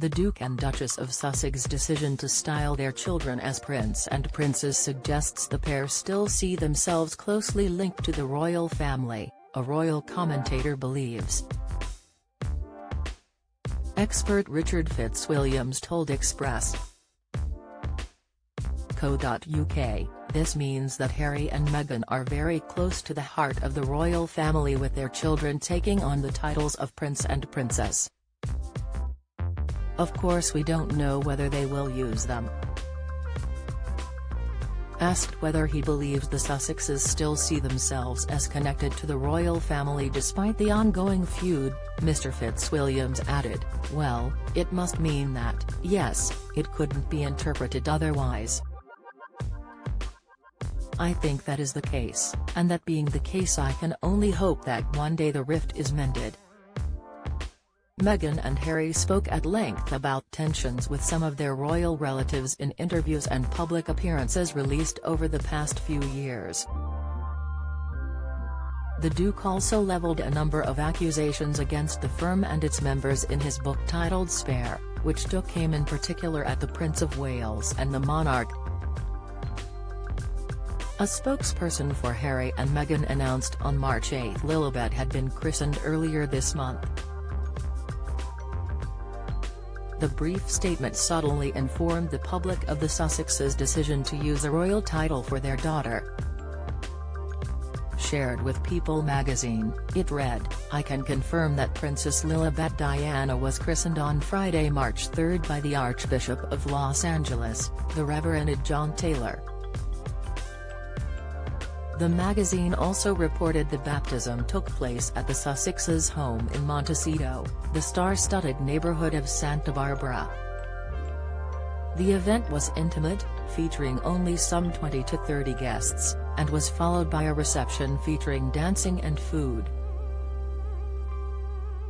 The Duke and Duchess of Sussex's decision to style their children as Prince and Princess suggests the pair still see themselves closely linked to the royal family, a royal commentator believes. Expert Richard Fitzwilliams told Express.co.uk, "This means that Harry and Meghan are very close to the heart of the royal family, with their children taking on the titles of Prince and Princess. Of course we don't know whether they will use them." Asked whether he believes the Sussexes still see themselves as connected to the royal family despite the ongoing feud, Mr Fitzwilliams added, "Well, it must mean that, yes, it couldn't be interpreted otherwise. I think that is the case, and that being the case I can only hope that one day the rift is mended." Meghan and Harry spoke at length about tensions with some of their royal relatives in interviews and public appearances released over the past few years. The Duke also leveled a number of accusations against the firm and its members in his book titled Spare, which took aim in particular at the Prince of Wales and the monarch. A spokesperson for Harry and Meghan announced on March 8 Lilibet had been christened earlier this month. The brief statement subtly informed the public of the Sussexes' decision to use a royal title for their daughter. Shared with People magazine, it read, "I can confirm that Princess Lilibet Diana was christened on Friday, March 3 by the Archbishop of Los Angeles, the Reverend John Taylor." The magazine also reported the baptism took place at the Sussexes' home in Montecito, the star-studded neighborhood of Santa Barbara. The event was intimate, featuring only some 20 to 30 guests, and was followed by a reception featuring dancing and food.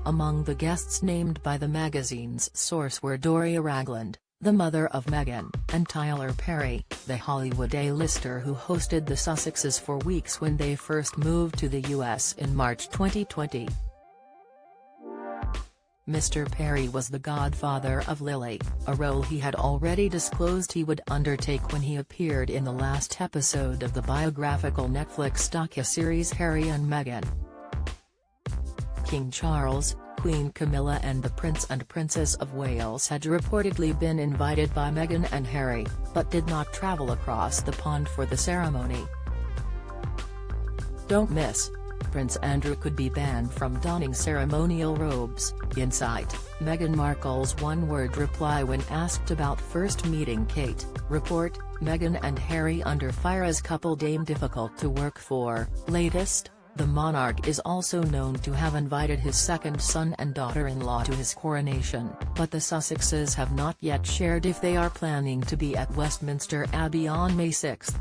Among the guests named by the magazine's source were Doria Ragland, the mother of Meghan, and Tyler Perry, the Hollywood A-lister who hosted the Sussexes for weeks when they first moved to the US in March 2020. Mr. Perry was the godfather of Lily, a role he had already disclosed he would undertake when he appeared in the last episode of the biographical Netflix docuseries Harry and Meghan. King Charles, Queen Camilla and the Prince and Princess of Wales had reportedly been invited by Meghan and Harry, but did not travel across the pond for the ceremony. Don't miss: Prince Andrew could be banned from donning ceremonial robes. Insight: Meghan Markle's one-word reply when asked about first meeting Kate. Report: Meghan and Harry under fire as couple deemed difficult to work for. Latest: the monarch is also known to have invited his second son and daughter-in-law to his coronation, but the Sussexes have not yet shared if they are planning to be at Westminster Abbey on May 6.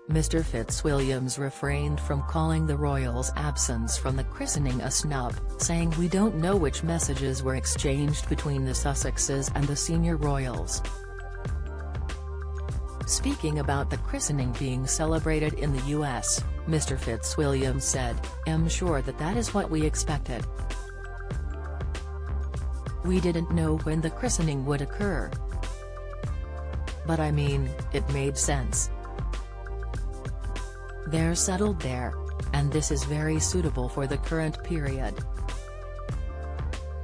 Mr. Fitzwilliams refrained from calling the royals' absence from the christening a snub, saying we don't know which messages were exchanged between the Sussexes and the senior royals. Speaking about the christening being celebrated in the US, Mr. Fitzwilliams said, "I'm sure that is what we expected. We didn't know when the christening would occur. But I mean, it made sense. They're settled there, and this is very suitable for the current period.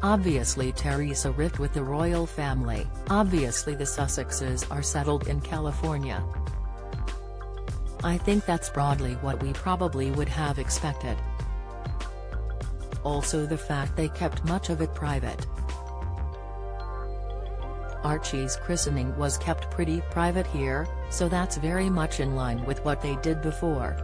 Obviously Teresa rift with the royal family, obviously the Sussexes are settled in California. I think that's broadly what we probably would have expected. Also the fact they kept much of it private. Archie's christening was kept pretty private here, so that's very much in line with what they did before."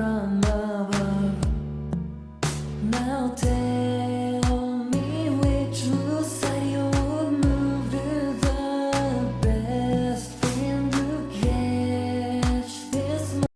from